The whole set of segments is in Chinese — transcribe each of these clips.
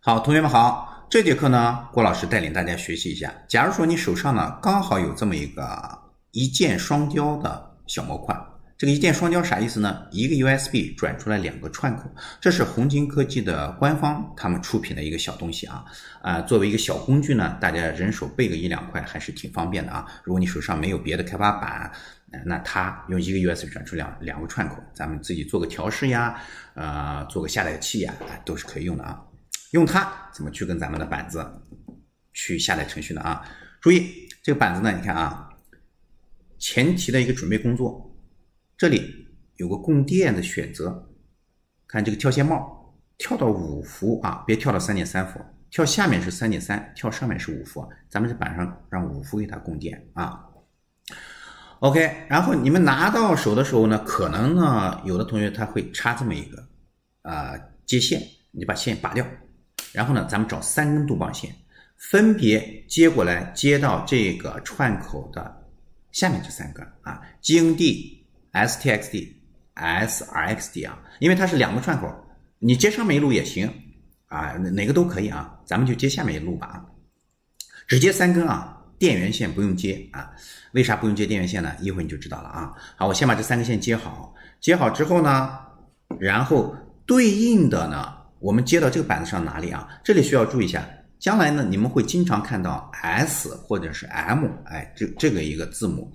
好，同学们好，这节课呢，郭老师带领大家学习一下。假如说你手上呢刚好有这么一个一键双交的小模块，这个一键双交啥意思呢？一个 USB 转出来2个串口，这是红金科技的官方他们出品的一个小东西啊。作为一个小工具呢，大家人手备个1-2块还是挺方便的啊。如果你手上没有别的开发板，那它用一个 USB 转出两个串口，咱们自己做个调试呀，做个下载器呀，都是可以用的啊。用它怎么去跟咱们的板子去下载程序呢啊？注意这个板子呢，你看啊，前期的一个准备工作，这里有个供电的选择，看这个跳线帽跳到5伏啊，别跳到 3.3 伏，跳下面是 3.3， 跳上面是5伏，咱们这板上让5伏给它供电啊。OK， 然后你们拿到手的时候呢，可能呢有的同学他会插这么一个接线，你把线拔掉。然后呢，咱们找3根镀棒线，分别接过来，接到这个串口的下面这3个啊 ，GND、STXD、SRXD 啊，因为它是2个串口，你接上面一路也行啊，哪个都可以啊，咱们就接下面一路吧啊，只接3根啊，电源线不用接啊，为啥不用接电源线呢？一会儿你就知道了啊。好，我先把这3根线接好，接好之后呢，然后对应的呢。我们接到这个板子上哪里啊？这里需要注意一下，将来呢你们会经常看到 S 或者是 M， 这个一个字母。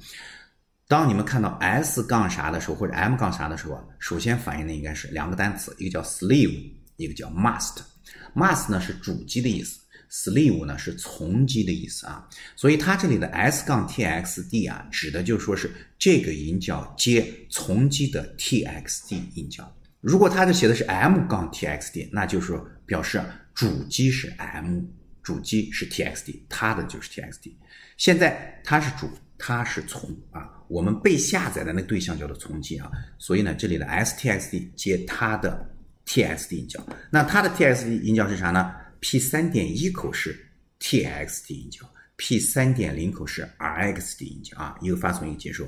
当你们看到 S 杠啥的时候，或者 M 杠啥的时候，首先反映的应该是2个单词，一个叫 sleeve， 一个叫 must。must 呢是主机的意思， sleeve 呢是从机的意思啊。所以它这里的 S 杠 TXD 啊，指的就说是这个音教接从机的 TXD 音教。如果它这写的是 M 杠 TXD， 那就是说表示主机是 M， 主机是 TXD， 它的就是 TXD。现在它是主，它是从啊，我们被下载的那个对象叫做从机啊，所以呢，这里的 STXD 接它的 TXD 音教。那它的 TXD 音教是啥呢 ？P3.1 口是 TXD 音教 ，P3.0 口是 RXD 音教啊，一个发送一个接收。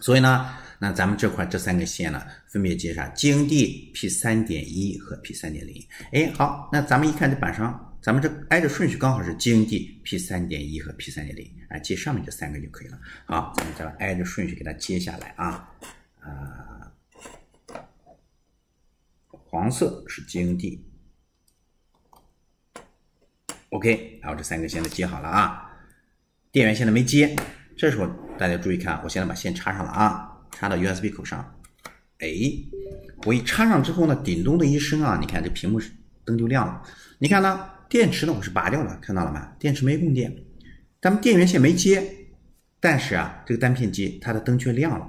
所以呢，那咱们这3根线呢，分别接啥 ？GND P3.1 和 P3.0。哎，好，那咱们一看这板上，咱们这挨着顺序刚好是 GND P3.1 和 P3.0， 接上面这3根就可以了。好，咱们再挨着顺序给它接下来啊。黄色是 GND。OK， 然后这3根线都接好了啊，电源线都没接。这时候大家注意看，我现在把线插上了啊，插到 USB 口上。哎，我一插上之后呢，叮咚的一声啊，你看这屏幕灯就亮了。你看呢，电池呢我是拔掉了，看到了吗？电池没供电，咱们电源线没接，但是啊，这个单片机它的灯却亮了，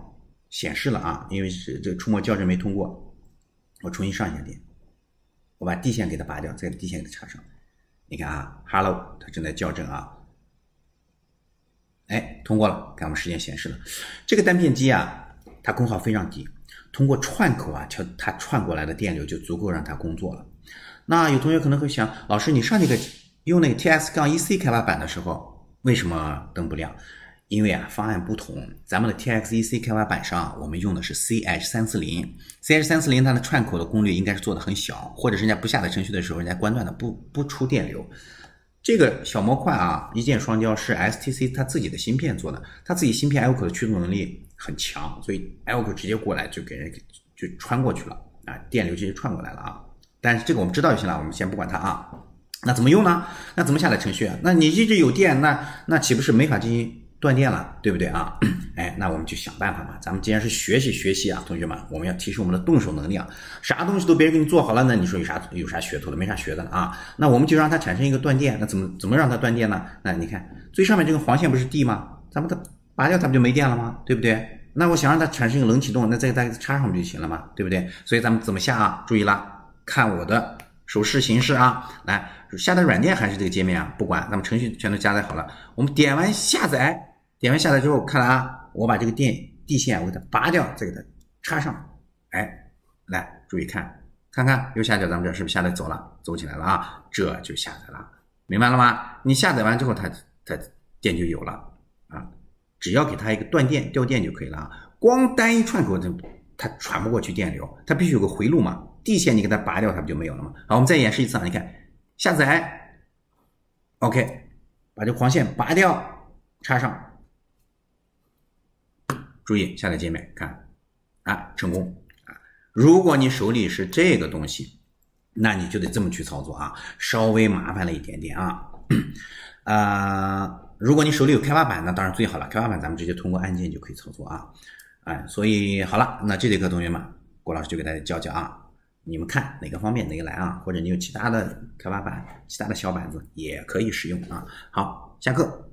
显示了啊，因为是这个触摸校正没通过。我重新上一下电，我把地线给它拔掉，再把地线给它插上。你看啊 ，Hello， 它正在校正啊。哎，通过了，看我们时间显示了。这个单片机啊，它功耗非常低，通过串口啊，它串过来的电流就足够让它工作了。那有同学可能会想，老师，你上那个用那个 TX-EC 开发板的时候，为什么灯不亮？因为啊，方案不同，咱们的 TX-EC 开发板上我们用的是 CH340，CH340 它的串口的功率应该是做的很小，或者是人家不下载程序的时候，人家关断的不出电流。这个小模块啊，一键双交是 STC 它自己的芯片做的，它自己芯片 IOC 的驱动能力很强，所以 IOC 直接过来就给人就穿过去了啊，电流直接穿过来了啊。但是这个我们知道就行了，我们先不管它啊。那怎么用呢？那怎么下载程序？那你一直有电，那岂不是没法进行断电了，对不对啊？哎，那我们就想办法嘛。咱们既然是学习啊，同学们，我们要提升我们的动手能力啊。啥东西都别人给你做好了，那你说有啥噱头的？没啥学的了啊。那我们就让它产生一个断电，那怎么让它断电呢？那你看最上面这个黄线不是 D 吗？咱们它拔掉，它不就没电了吗？对不对？那我想让它产生一个冷启动，那再给它插上不就行了吗？对不对？所以咱们怎么下啊？注意了，看我的手势形式啊，来下载软件还是这个界面啊？不管，咱们程序全都加载好了，我们点完下载之后，看了啊，我把这个地线我给它拔掉，再给它插上，哎，来注意看右下角咱们这是不是下载走起来了啊？这就下载了，明白了吗？你下载完之后，它电就有了啊，只要给它一个断电掉电就可以了啊。光单一串口它传不过去电流，它必须有个回路嘛。地线你给它拔掉，它不就没有了吗？好，我们再演示一次啊，你看下载 ，OK， 把这黄线拔掉，插上。注意下载界面，看啊，成功啊！如果你手里是这个东西，那你就得这么去操作啊，稍微麻烦了一点点啊。如果你手里有开发板，那当然最好了，开发板咱们直接通过按键就可以操作啊。所以好了，那这节课同学们，郭老师就给大家教教啊，你们看哪个方便哪个来啊，或者你有其他的开发板、其他的小板子也可以使用啊。好，下课。